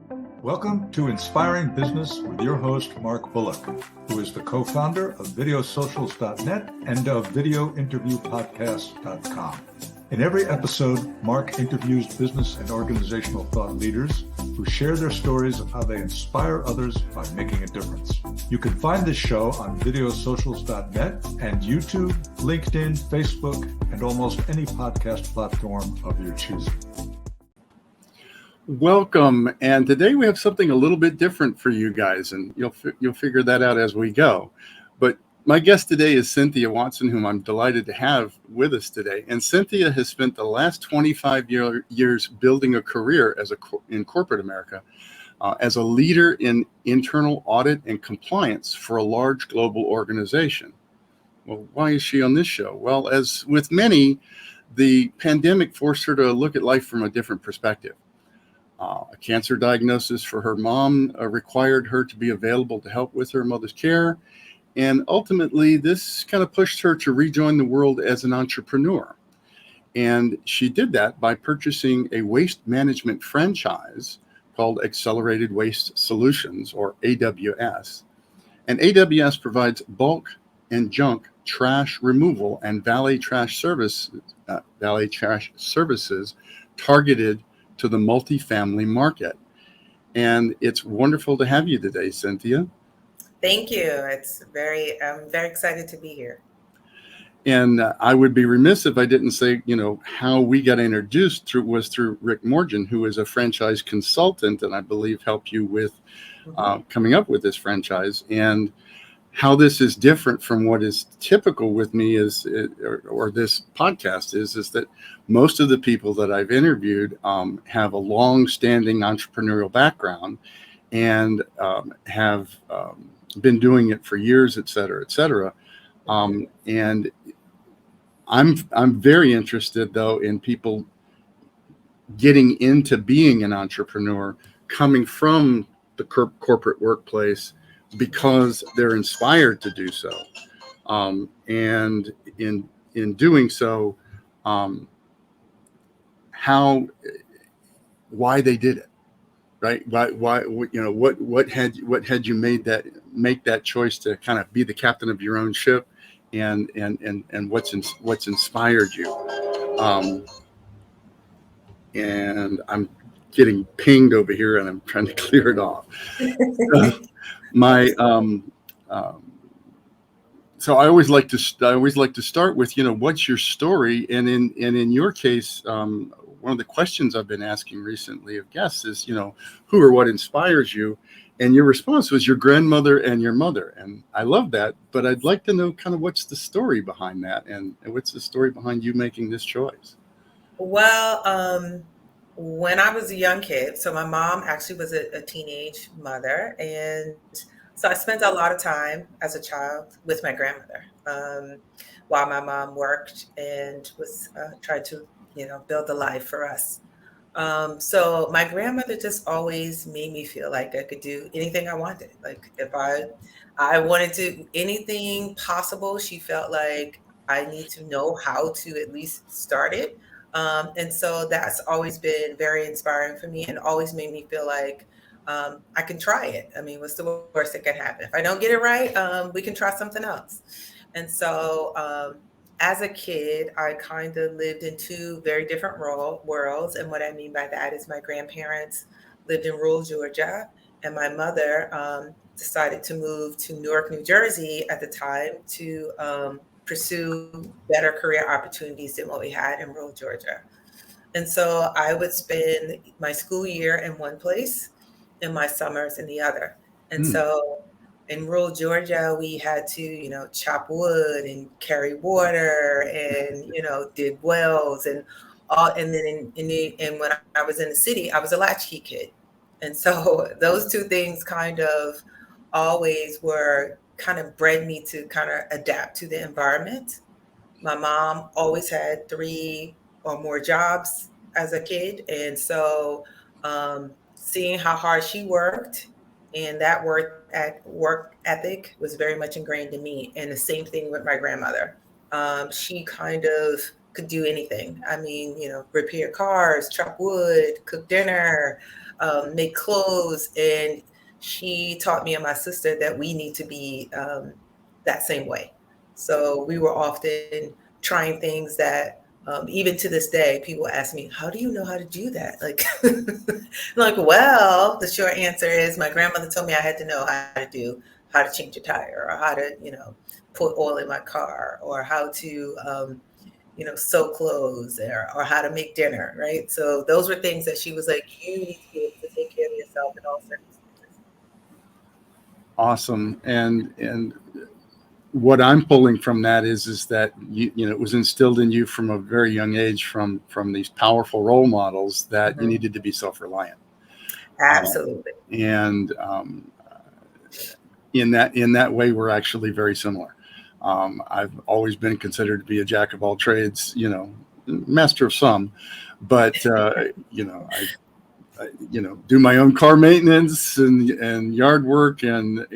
Welcome to Inspiring Business with your host, Mark Bullock, who is the co-founder of videosocials.net and of videointerviewpodcast.com. In every episode, Mark interviews business and organizational thought leaders who share their stories of how they inspire others by making a difference. You can find this show on videosocials.net and YouTube, LinkedIn, Facebook, and almost any podcast platform of your choosing. Welcome, and today we have something a little bit different for you guys, and you'll figure that out as we go. But my guest today is Cynthia Watson, whom I'm delighted to have with us today. And Cynthia has spent the last 25 years building a career in corporate America as a leader in internal audit and compliance for a large global organization. Well, why is she on this show? Well, as with many, the pandemic forced her to look at life from a different perspective. A cancer diagnosis for her mom required her to be available to help with her mother's care. And ultimately, this kind of pushed her to rejoin the world as an entrepreneur. And she did that by purchasing a waste management franchise called Accelerated Waste Solutions, or AWS. And AWS provides bulk and junk trash removal and valet trash services targeted to the multifamily market. And it's wonderful to have you today, Cynthia. Thank you. I'm very excited to be here. And I would be remiss if I didn't say, how we got introduced was through Rick Morgan, who is a franchise consultant, and I believe helped you with coming up with this franchise. And how this is different from what is typical with me or this podcast is that most of the people that I've interviewed have a long-standing entrepreneurial background and have been doing it for years, et cetera, et cetera. And I'm very interested, though, in people getting into being an entrepreneur, coming from the corporate workplace, because they're inspired to do so, and in doing so, why they did it, right? Why what had you make that choice to kind of be the captain of your own ship, and what's inspired you, and I'm getting pinged over here, and I'm trying to clear it off. So I always like to start with, what's your story? And in your case, one of the questions I've been asking recently of guests is, who or what inspires you? And your response was your grandmother and your mother. And I love that, but I'd like to know kind of what's the story behind that, and what's the story behind you making this choice? Well, when I was a young kid, so my mom actually was a teenage mother, and so I spent a lot of time as a child with my grandmother while my mom worked and was trying to, build a life for us. So my grandmother just always made me feel like I could do anything I wanted. Like if I wanted to anything possible, she felt like I need to know how to at least start it. And so that's always been very inspiring for me, and always made me feel like I can try it. I mean, what's the worst that can happen? If I don't get it right, we can try something else. And so as a kid, I kind of lived in two very different worlds. And what I mean by that is my grandparents lived in rural Georgia, and my mother decided to move to Newark, New Jersey at the time to pursue better career opportunities than what we had in rural Georgia. And so I would spend my school year in one place and my summers in the other. And so in rural Georgia, we had to, chop wood and carry water and, dig wells and all. And then and when I was in the city, I was a latchkey kid. And so those two things kind of always were kind of bred me to kind of adapt to the environment. My mom always had 3 or more jobs as a kid. And so seeing how hard she worked, and that work ethic was very much ingrained in me. And the same thing with my grandmother. She kind of could do anything. I mean, repair cars, chop wood, cook dinner, make clothes. And she taught me and my sister that we need to be that same way. So we were often trying things that even to this day, people ask me, how do you know how to do that? Like, like, well, the short answer is my grandmother told me I had to know how to change a tire, or how to, put oil in my car, or how to, sew clothes, or how to make dinner, right? So those were things that she was like, you need to be able to take care of yourself in all circumstances. Awesome. And what I'm pulling from that is that it was instilled in you from a very young age from these powerful role models that you Mhm. needed to be self-reliant. Absolutely. And in that way, we're actually very similar. I've always been considered to be a jack of all trades, master of some, but I do my own car maintenance and yard work, and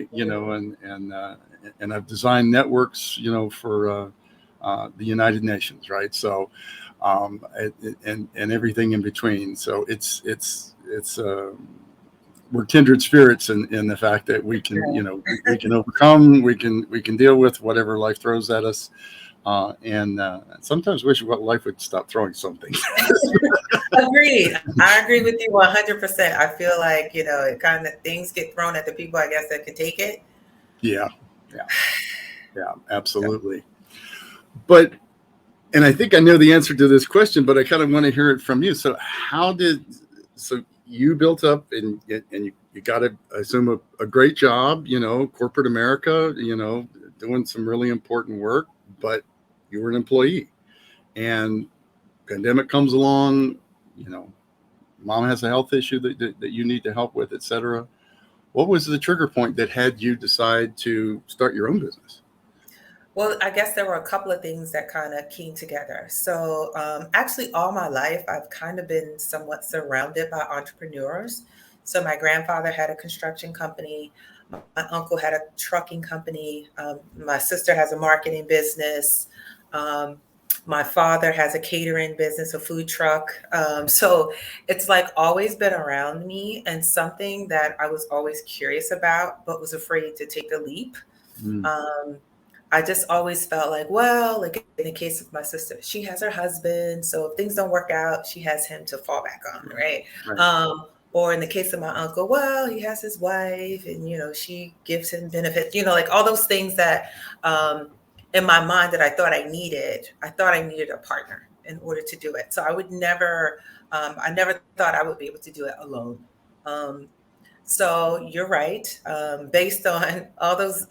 and I've designed networks, for the United Nations, right? So, and everything in between. So it's we're kindred spirits in the fact that we can, we can overcome, we can deal with whatever life throws at us. And sometimes wish what life would stop throwing something. Agreed. I agree with you 100%. I feel like, it kind of things get thrown at the people, I guess, that can take it. Yeah, absolutely. But, and I think I know the answer to this question, but I kind of want to hear it from you. So so you built up and you got I assume a great job, corporate America, doing some really important work, but you were an employee, and pandemic comes along, mom has a health issue that you need to help with, etc. What was the trigger point that had you decide to start your own business? Well, I guess there were a couple of things that kind of came together. So, actually, all my life, I've kind of been somewhat surrounded by entrepreneurs. So, my grandfather had a construction company. My uncle had a trucking company. My sister has a marketing business. Um, my father has a catering business, a food truck. So, it's like always been around me, and something that I was always curious about, but was afraid to take the leap. Mm. Um, I just always felt like, well, like in the case of my sister, she has her husband. So if things don't work out, she has him to fall back on, right? Right. Or in the case of my uncle, well, he has his wife and, she gives him benefits, like all those things that in my mind that I thought I needed a partner in order to do it. So I never thought I would be able to do it alone. Um, so you're right. Based on all those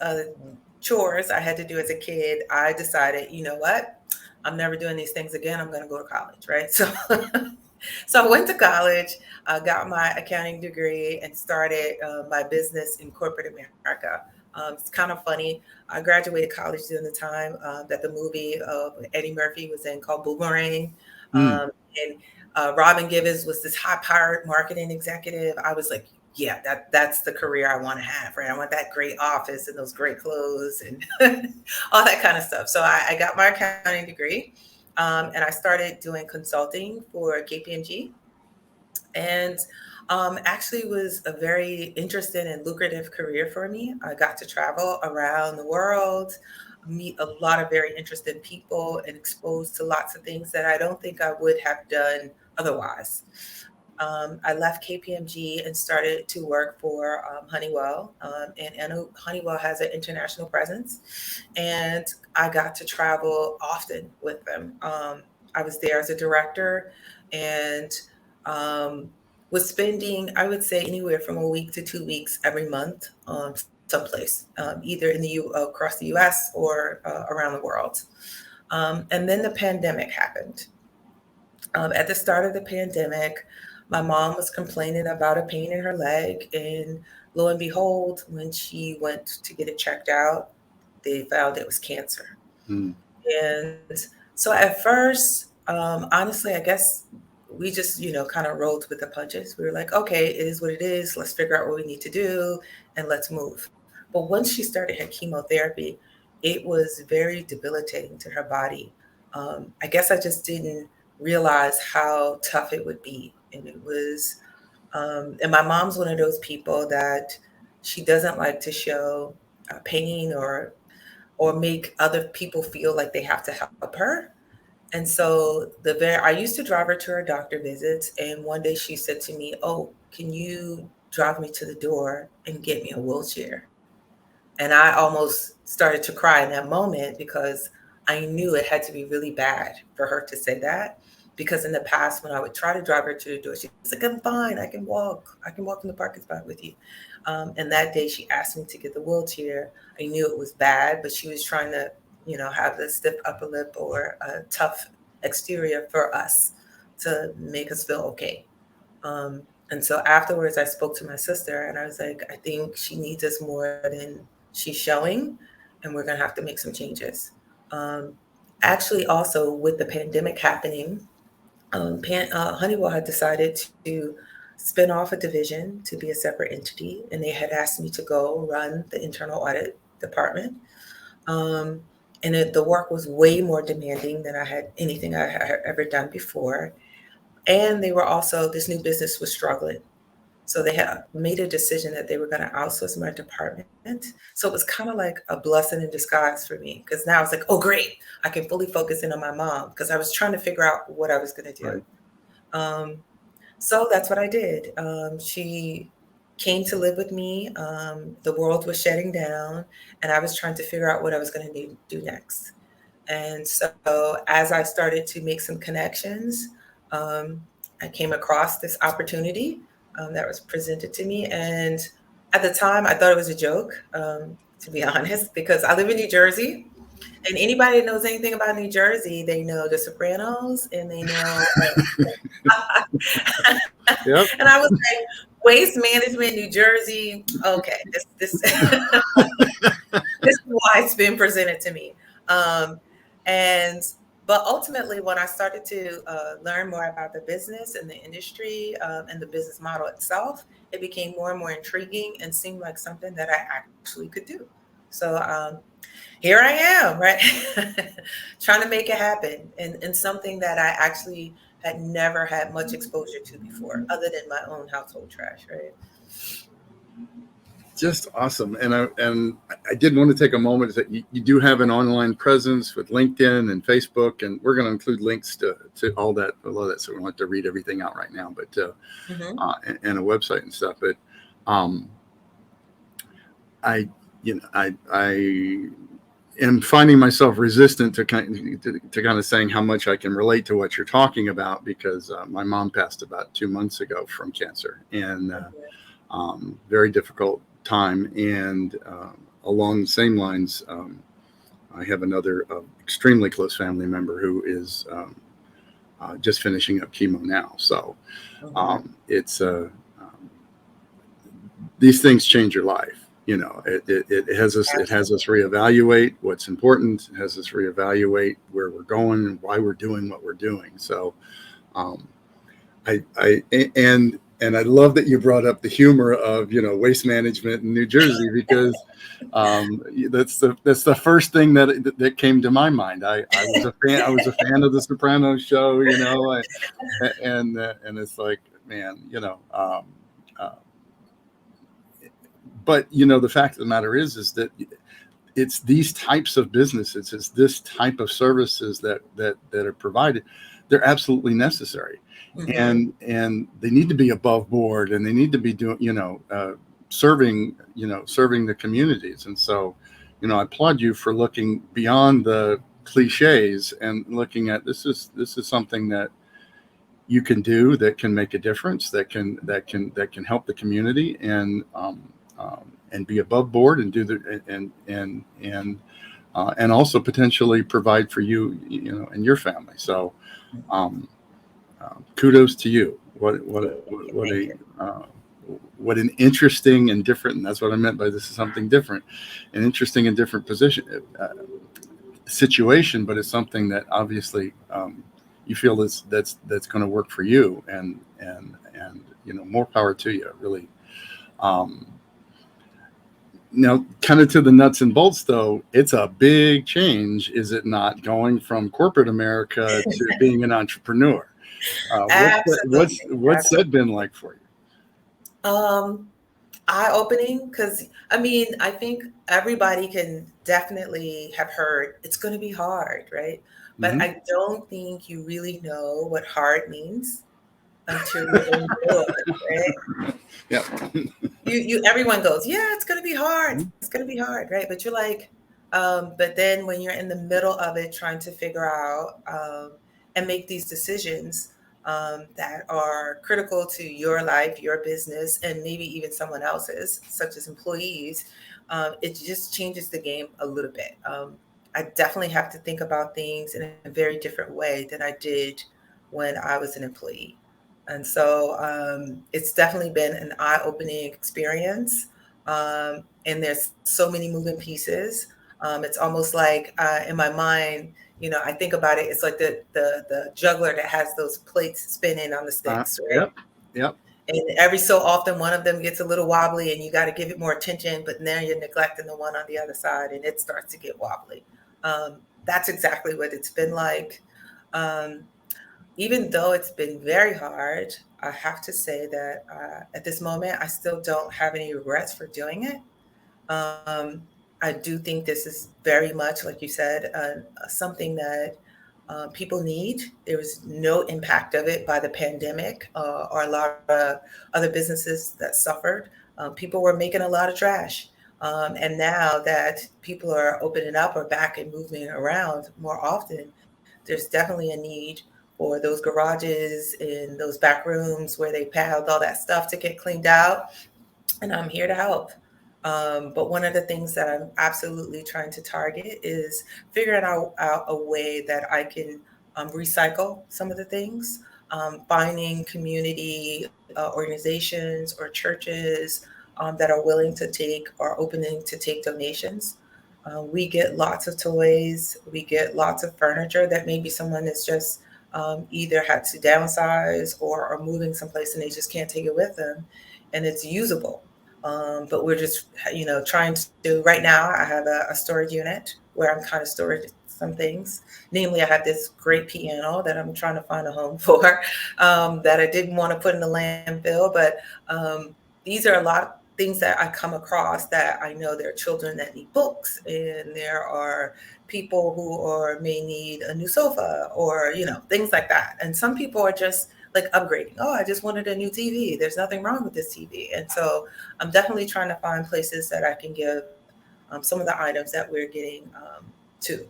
chores I had to do as a kid, I decided, you know what? I'm never doing these things again. I'm going to go to college, right? So, so I went to college, got my accounting degree, and started my business in corporate America. It's kind of funny. I graduated college during the time that the movie Eddie Murphy was in called Boomerang, Mm. and Robin Givens was this high-powered marketing executive. I was like, yeah, that's the career I want to have, right? I want that great office and those great clothes and all that kind of stuff. So I got my accounting degree, and I started doing consulting for KPMG, and actually was a very interesting and lucrative career for me. I got to travel around the world, meet a lot of very interesting people, and exposed to lots of things that I don't think I would have done otherwise. I left KPMG and started to work for Honeywell. And I know Honeywell has an international presence. And I got to travel often with them. I was there as a director and was spending, I would say, anywhere from a week to 2 weeks every month someplace, either in across the US or around the world. And then the pandemic happened. At the start of the pandemic, my mom was complaining about a pain in her leg. And lo and behold, when she went to get it checked out, they found it was cancer. Mm. And so at first, honestly, I guess we just, kind of rolled with the punches. We were like, okay, it is what it is. Let's figure out what we need to do and let's move. But once she started her chemotherapy, it was very debilitating to her body. I guess I just didn't realize how tough it would be. And it was And my mom's one of those people that she doesn't like to show pain or make other people feel like they have to help her. And so I used to drive her to her doctor visits, and one day she said to me, "Oh, can you drive me to the door and get me a wheelchair?" And I almost started to cry in that moment because I knew it had to be really bad for her to say that. Because in the past, when I would try to drive her to the door, she was like, "I'm fine. I can walk. I can walk in the parking spot with you." And that day, she asked me to get the wheelchair. I knew it was bad, but she was trying to, have the stiff upper lip or a tough exterior for us to make us feel okay. And so afterwards, I spoke to my sister and I was like, I think she needs us more than she's showing, and we're going to have to make some changes. Um, Actually, also with the pandemic happening, Honeywell had decided to spin off a division to be a separate entity, and they had asked me to go run the internal audit department. Um, the work was way more demanding than anything I had ever done before. And they were also, this new business was struggling. So they had made a decision that they were going to outsource my department. So it was kind of like a blessing in disguise for me, because now it's like, oh, great, I can fully focus in on my mom, because I was trying to figure out what I was going to do. Right. So that's what I did. She came to live with me. The world was shutting down, and I was trying to figure out what I was going to do next. And so as I started to make some connections, I came across this opportunity that was presented to me. And at the time, I thought it was a joke, to be honest, because I live in New Jersey. And anybody that knows anything about New Jersey, they know The Sopranos, and they know. Yep. And I was like, waste management, New Jersey. Okay, this this is why it's been presented to me. But ultimately, when I started to learn more about the business and the industry and the business model itself, it became more and more intriguing and seemed like something that I actually could do. So here I am, right? Trying to make it happen, and something that I actually had never had much exposure to before, other than my own household trash, right? Just awesome. And I did want to take a moment that you do have an online presence with LinkedIn and Facebook, and we're going to include links to all that, a lot of that, so we don't have to read everything out right now, but and a website and stuff. But I am finding myself resistant to kind of saying how much I can relate to what you're talking about, because my mom passed about 2 months ago from cancer, and very difficult time. And along the same lines, I have another extremely close family member who is just finishing up chemo now. So it's these things change your life. It has us reevaluate what's important. It has us reevaluate where we're going and why we're doing what we're doing. So And I love that you brought up the humor of, waste management in New Jersey, because that's the first thing that came to my mind. I was a fan of the Sopranos show, and it's like, man, but the fact of the matter is that it's these types of businesses, it's this type of services that are provided. They're absolutely necessary. And they need to be above board, and they need to be doing, serving the communities. And so, I applaud you for looking beyond the cliches and looking at this is something that you can do, that can make a difference, that can help the community, and be above board, and do and also potentially provide for you, and your family. So kudos to you. What an interesting and different, and that's what I meant by this is something different, an interesting and different situation, but it's something that obviously you feel that's going to work for you, and more power to you, really. Now, kind of to the nuts and bolts, though, it's a big change, is it not, going from corporate America to being an entrepreneur? What's that been like for you? Um, Eye-opening, because I mean, I think everybody can definitely have heard it's going to be hard, right? But Hmm. I don't think you really know what hard means until you're in the middle of it, right? Yeah. Everyone goes, yeah, it's going to be hard. It's going to be hard, right? But you're like, but then when you're in the middle of it, trying to figure out and make these decisions that are critical to your life, your business, and maybe even someone else's, such as employees, it just changes the game a little bit. I definitely have to think about things in a very different way than I did when I was an employee. And so it's definitely been an eye-opening experience. And there's so many moving pieces. It's almost like in my mind, I think about it. It's like the juggler that has those plates spinning on the sticks, right? Yep. Yep. And every so often, one of them gets a little wobbly, and you got to give it more attention. But now you're neglecting the one on the other side, and it starts to get wobbly. That's exactly what it's been like. Um, Even though it's been very hard, I have to say that at this moment, I still don't have any regrets for doing it. Um, I do think this is very much, like you said, something that people need. There was no impact of it by the pandemic or a lot of other businesses that suffered. People were making a lot of trash. And now that people are opening up or back and moving around more often, there's definitely a need for those garages and those back rooms where they piled all that stuff to get cleaned out. And I'm here to help. But one of the things that I'm absolutely trying to target is figuring out a way that I can recycle some of the things, finding community organizations or churches that are willing to take or opening to take donations. We get lots of toys, we get lots of furniture that maybe someone is just either had to downsize or are moving someplace and they just can't take it with them, and it's usable. But we're just, trying to, right now, I have a storage unit where I'm kind of storing some things. Namely, I have this great piano that I'm trying to find a home for that I didn't want to put in the landfill. But these are a lot of things that I come across that I know there are children that need books, and there are people who may need a new sofa or, things like that. And some people are just like upgrading. Oh, I just wanted a new TV. There's nothing wrong with this TV. And so I'm definitely trying to find places that I can give some of the items that we're getting to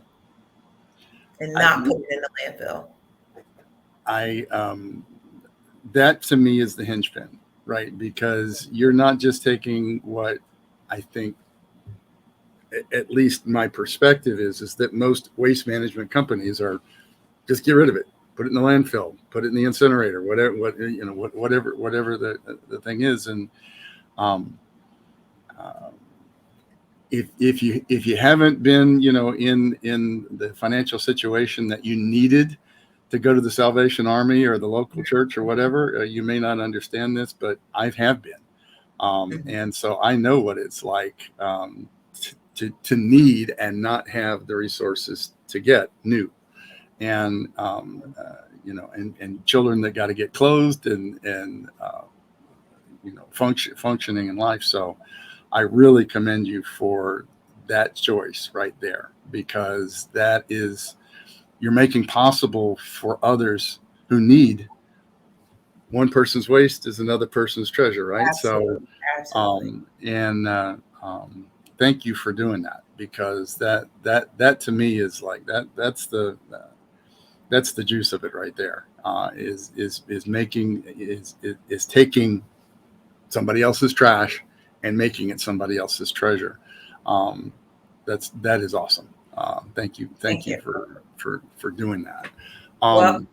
and I, not put it in the landfill. I that to me is the hinge pin, right? Because you're not just taking what I think, at least my perspective is that most waste management companies are just get rid of it, put it in the landfill, put it in the incinerator, whatever the thing is. And um, uh, if you haven't been, in the financial situation that you needed to go to the Salvation Army or the local church or whatever, you may not understand this, but I have been. And so I know what it's like to need and not have the resources to get new. And, and children that got to get clothed and functioning in life. So I really commend you for that choice right there, because that is, you're making possible for others who need. One person's waste is another person's treasure, right? So, Absolutely. Absolutely. thank you for doing that, because that to me is like that's the juice of it right there. Is taking somebody else's trash and making it somebody else's treasure. Um, that is awesome. Thank you Thank you. for doing that. Well,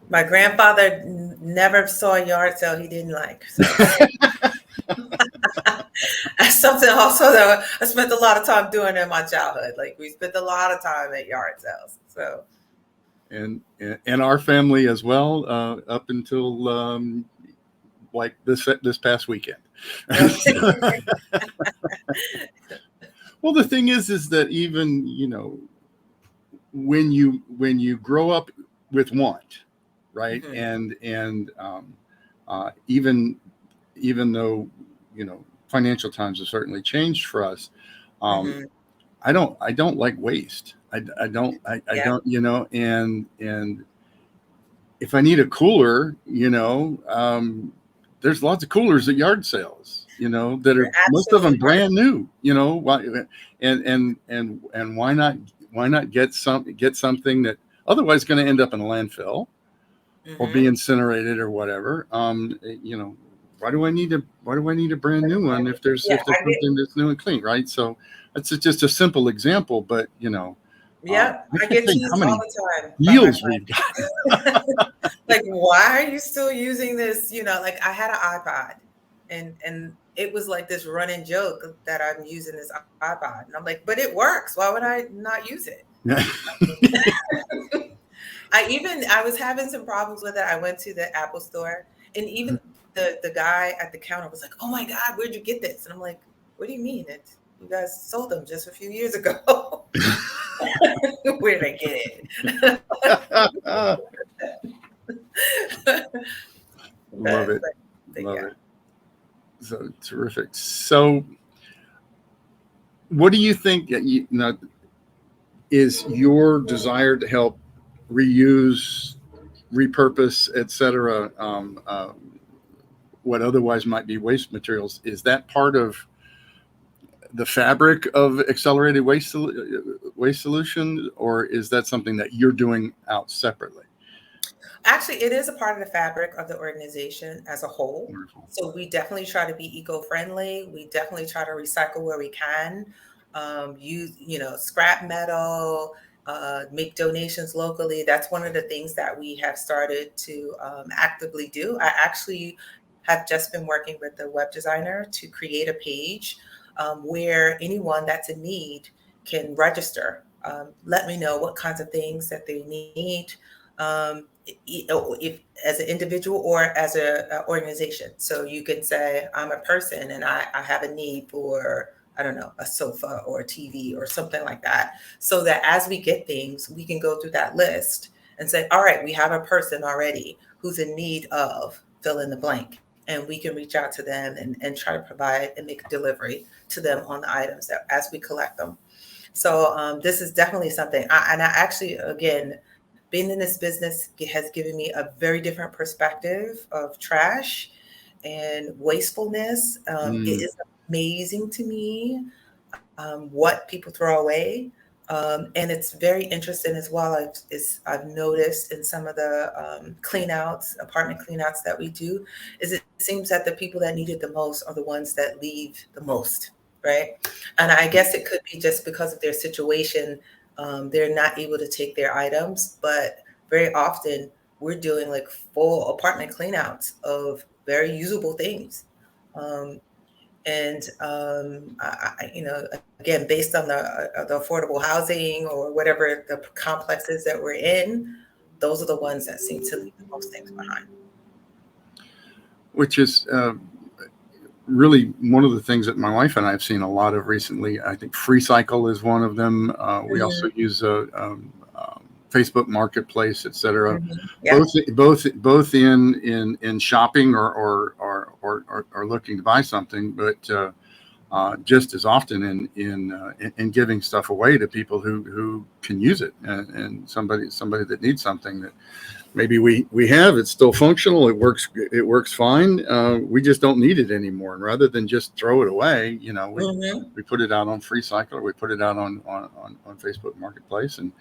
my grandfather never saw a yard sale he didn't like. So that's something also that I spent a lot of time doing in my childhood. Like we spent a lot of time at yard sales. So and our family as well, up until like this past weekend. Well, the thing is that even when you grow up with want, right, Mhm. and even even though, financial times have certainly changed for us, Mhm. I don't like waste. I don't, Yeah. and if I need a cooler, there's lots of coolers at yard sales, that You're are most of them absolutely right. brand new, why, and why not get something that otherwise going to end up in a landfill or be Mhm. incinerated or whatever. Why do I need a brand new one if there's Yeah, I get something that's new and clean, right? So that's just a simple example, but yeah, I I can't get tell you how teased all many the time by my deals we've got. like, why are you still using this? Like I had an iPod and it was like this running joke that I'm using this iPod. And I'm like, but it works. Why would I not use it? I was having some problems with it. I went to the Apple store and even the guy at the counter was like, "Oh my God, where'd you get this?" And I'm like, "What do you mean? You guys sold them just a few years ago." Where'd I get it? Love but, it. but, but Love yeah. it. So terrific. So what do you think is your desire to help reuse, repurpose, etc., what otherwise might be waste materials? Is that part of the fabric of accelerated waste solutions, or is that something that you're doing out separately? Actually, it is a part of the fabric of the organization as a whole. Wonderful. So we definitely try to be eco-friendly. We definitely try to recycle where we can, use, scrap metal, make donations locally. That's one of the things that we have started to actively do. I actually have just been working with the web designer to create a page where anyone that's in need can register. Let me know what kinds of things that they need. If as an individual or as a organization. So you can say, I'm a person and I have a need for, I don't know, a sofa or a TV or something like that. So that as we get things, we can go through that list and say, all right, we have a person already who's in need of fill in the blank. And we can reach out to them and try to provide and make a delivery to them on the items that as we collect them. So this is definitely something. And I actually, again, being in this business has given me a very different perspective of trash and wastefulness. It Mm, is amazing to me what people throw away. And it's very interesting as well. I've noticed in some of the apartment clean outs that we do, is it seems that the people that need it the most are the ones that leave the most, right? And I guess it could be just because of their situation, they're not able to take their items, but very often we're doing like full apartment cleanouts of very usable things. Um, and again, based on the affordable housing or whatever the complexes that we're in, those are the ones that seem to leave the most things behind. which is really one of the things that my wife and I have seen a lot of recently. I think FreeCycle is one of them. We also Mhm, use Facebook Marketplace, etc. mhm. Both Yeah. both in shopping or looking to buy something, but just as often in giving stuff away to people who can use it, and somebody that needs something that maybe we have, it's still functional, it works fine, we just don't need it anymore, and rather than just throw it away, Mhm. we put it out on FreeCycle, or we put it out on Facebook Marketplace, and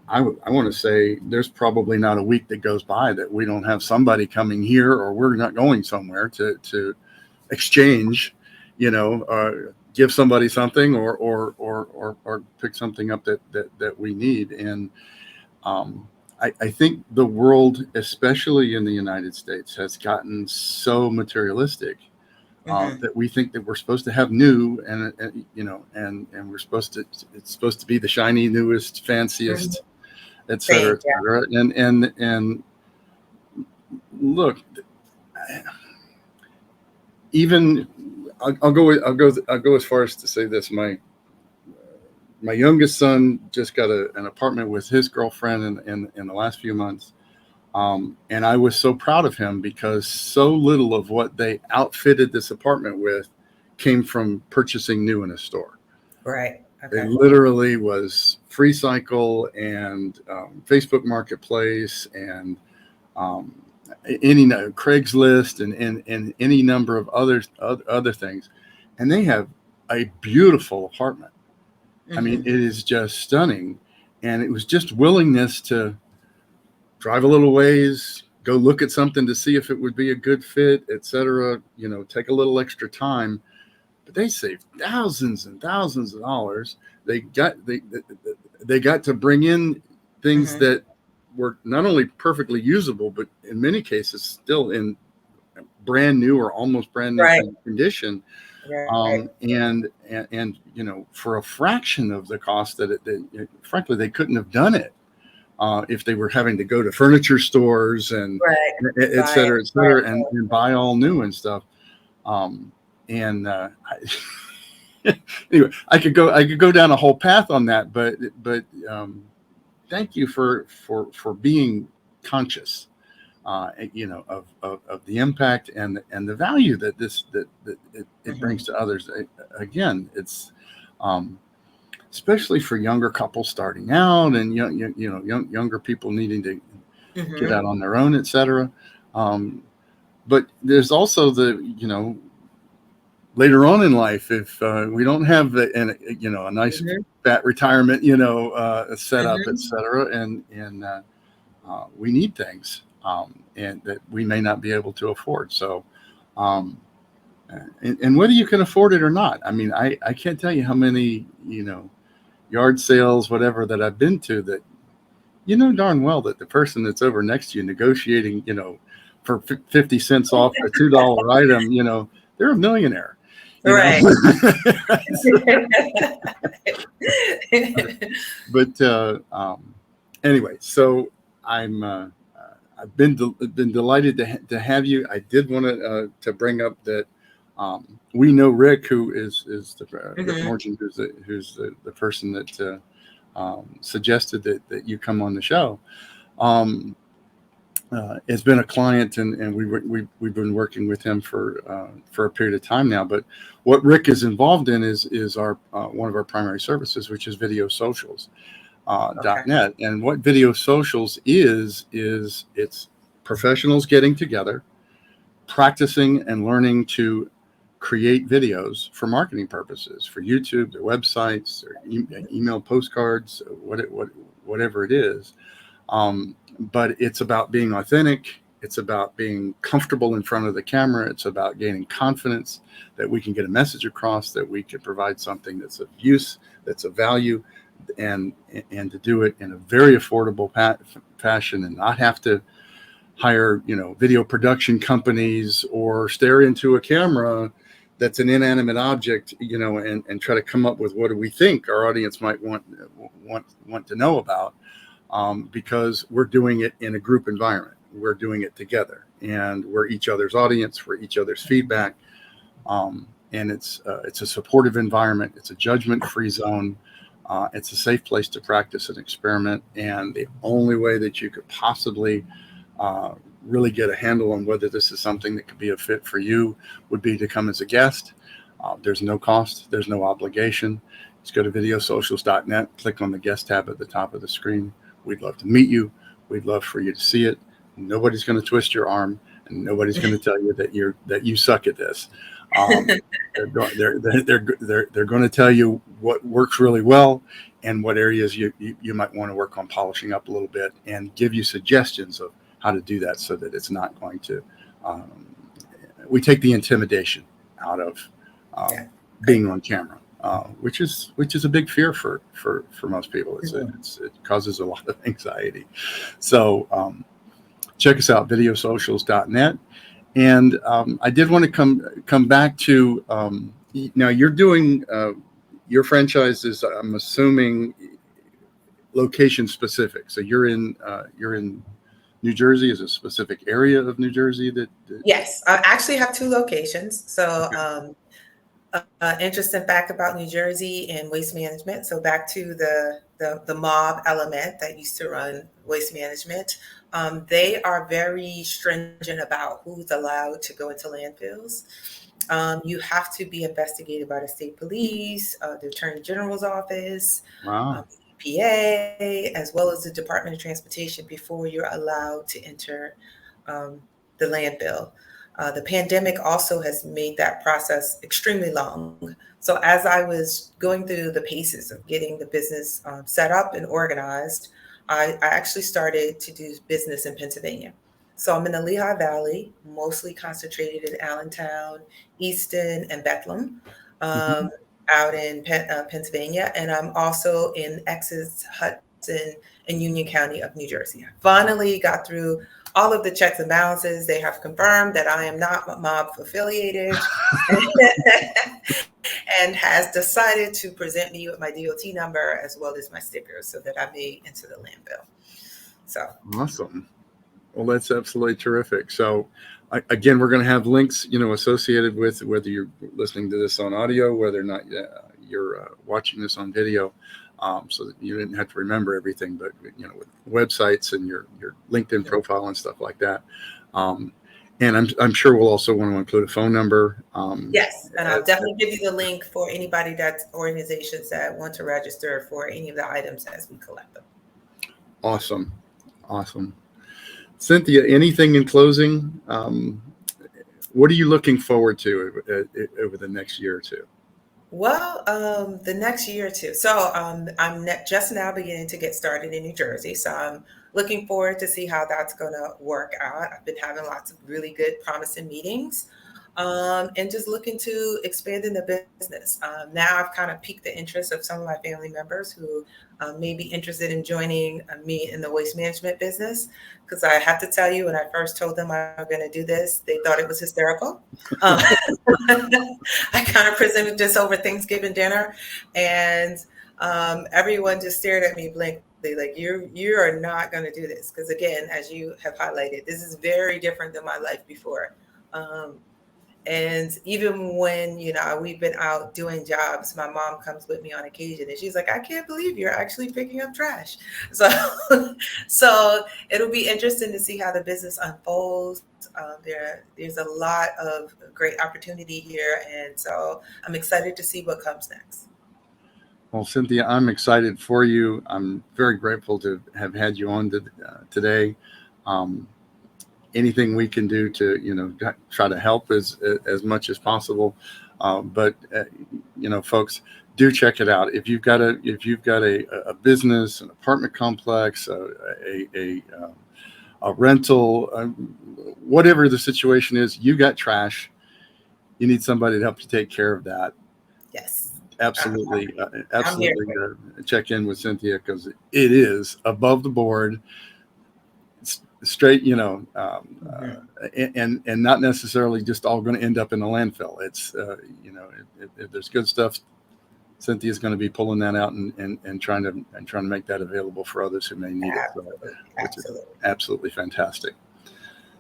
I want to say there's probably not a week that goes by that we don't have somebody coming here, or we're not going somewhere to exchange, give somebody something, or pick something up that we need. And I think the world, especially in the United States, has gotten so materialistic Mhm. that we think that we're supposed to have new, and we're it's supposed to be the shiny, newest, Mhm. fanciest, et cetera, Thing. et cetera. And look, even I'll go as far as to say this. My youngest son just got an apartment with his girlfriend in the last few months. And I was so proud of him because so little of what they outfitted this apartment with came from purchasing new in a store. Right. It Okay. literally was free cycle and Facebook Marketplace and any Craigslist and any number of other things. And they have a beautiful apartment. I mean, it is just stunning. And it was just willingness to drive a little ways, go look at something to see if it would be a good fit, etc. Take a little extra time. But they saved thousands and thousands of dollars. They got to bring in things that were not only perfectly usable, but in many cases still in brand new or almost brand new condition. Right. And for a fraction of the cost frankly, they couldn't have done it if they were having to go to furniture stores and et cetera, and buy all new and stuff. Anyway, I could go down a whole path on that, but thank you for being conscious, of the impact and the value that it brings to others. Again, it's especially for younger couples starting out and younger people needing to get out on their own, etc. But there's also the later on in life, if we don't have a nice fat retirement, setup, etc., and we need things and that we may not be able to afford. So, and whether you can afford it or not, I mean, I can't tell you how many yard sales, whatever, that I've been to that darn well that the person that's over next to you negotiating, for 50 cents off a $2 item, they're a millionaire. Right. But anyway, so I've been delighted to have you. I did want to bring up that we know Rick, who is Rick Morgan, who's the person that suggested that you come on the show. Has been a client, and we've been working with him for a period of time now. But what Rick is involved in is our one of our primary services, which is Video Socials. .net. And what Video Socials is it's professionals getting together, practicing and learning to create videos for marketing purposes, for YouTube, their websites, their email postcards, whatever it is. But it's about being authentic. It's about being comfortable in front of the camera. It's about gaining confidence that we can get a message across, that we can provide something that's of use, that's of value, and to do it in a very affordable fashion and not have to hire, video production companies or stare into a camera that's an inanimate object, and try to come up with what do we think our audience might want to know about. Because we're doing it in a group environment. We're doing it together, and we're each other's audience, we're each other's feedback. And it's a supportive environment. It's a judgment-free zone. It's a safe place to practice and experiment. And the only way that you could possibly really get a handle on whether this is something that could be a fit for you would be to come as a guest. There's no cost. There's no obligation. Just go to videosocials.net, click on the guest tab at the top of the screen. We'd love to meet you. We'd love for you to see it. Nobody's going to twist your arm, and nobody's going to tell you that you suck at this. They're going to tell you what works really well and what areas you might want to work on polishing up a little bit, and give you suggestions of how to do that so that it's not going to. We take the intimidation out of being on camera. Which is a big fear for most people. It causes a lot of anxiety. So check us out, videosocials.net. And I did want to come back to now you're doing your franchise is, I'm assuming, location specific. So you're in New Jersey. Is a specific area of New Jersey that Yes, I actually have 2 locations. So interesting fact about New Jersey and waste management. So back to the mob element that used to run waste management. They are very stringent about who's allowed to go into landfills. You have to be investigated by the state police, the Attorney General's office, Wow. EPA, as well as the Department of Transportation before you're allowed to enter the landfill. The pandemic also has made that process extremely long. So as I was going through the paces of getting the business set up and organized, I actually started to do business in Pennsylvania. So I'm in the Lehigh Valley, mostly concentrated in Allentown, Easton, and Bethlehem, Mhm. out in Pennsylvania. And I'm also in Essex, Hudson, and Union County of New Jersey. I finally got through all of the checks and balances. They have confirmed that I am not mob affiliated and has decided to present me with my DOT number as well as my stickers so that I may enter the landfill. So Awesome. Well, that's absolutely terrific. So again, we're going to have links, associated with whether you're listening to this on audio, whether or not you're watching this on video, so that you didn't have to remember everything, but, with websites and your LinkedIn profile and stuff like that. And I'm sure we'll also want to include a phone number. Yes, and I'll definitely give you the link for anybody organizations that want to register for any of the items as we collect them. Awesome. Cynthia, anything in closing? What are you looking forward to over the next year or two? Well, the next year or two. So I'm just now beginning to get started in New Jersey. So I'm looking forward to see how that's going to work out. I've been having lots of really good, promising meetings, and just looking to expand in the business. Now I've kind of piqued the interest of some of my family members who may be interested in joining me in the waste management business. Because I have to tell you, when I first told them I'm going to do this, they thought it was hysterical. I kind of presented this over Thanksgiving dinner, and everyone just stared at me blankly, like, you are not going to do this. Because again, as you have highlighted, this is very different than my life before. And even when, we've been out doing jobs, my mom comes with me on occasion and she's like, I can't believe you're actually picking up trash. So it'll be interesting to see how the business unfolds. There's a lot of great opportunity here. And so I'm excited to see what comes next. Well, Cynthia, I'm excited for you. I'm very grateful to have had you on today. Anything we can do to, try to help as much as possible. But folks, do check it out. If you've got a business, an apartment complex, a rental, whatever the situation is, you got trash. You need somebody to help you take care of that. Yes. Absolutely. Check in with Cynthia, because it is above the board. Straight, and not necessarily just all going to end up in a landfill. It's, if there's good stuff, Cynthia's going to be pulling that out and trying to make that available for others who may need it, which is absolutely fantastic.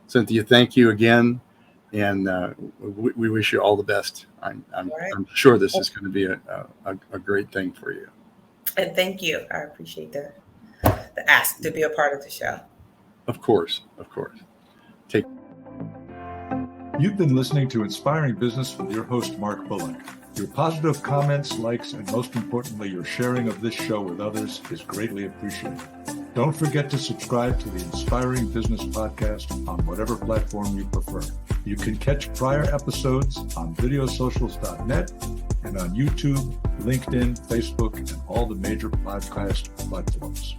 Cynthia, thank you again, and we wish you all the best. I'm sure this is going to be a great thing for you. And thank you. I appreciate the ask to be a part of the show. Of course. You've been listening to Inspiring Business with your host, Mark Bullock. Your positive comments, likes, and most importantly, your sharing of this show with others is greatly appreciated. Don't forget to subscribe to the Inspiring Business Podcast on whatever platform you prefer. You can catch prior episodes on videosocials.net and on YouTube, LinkedIn, Facebook, and all the major podcast platforms.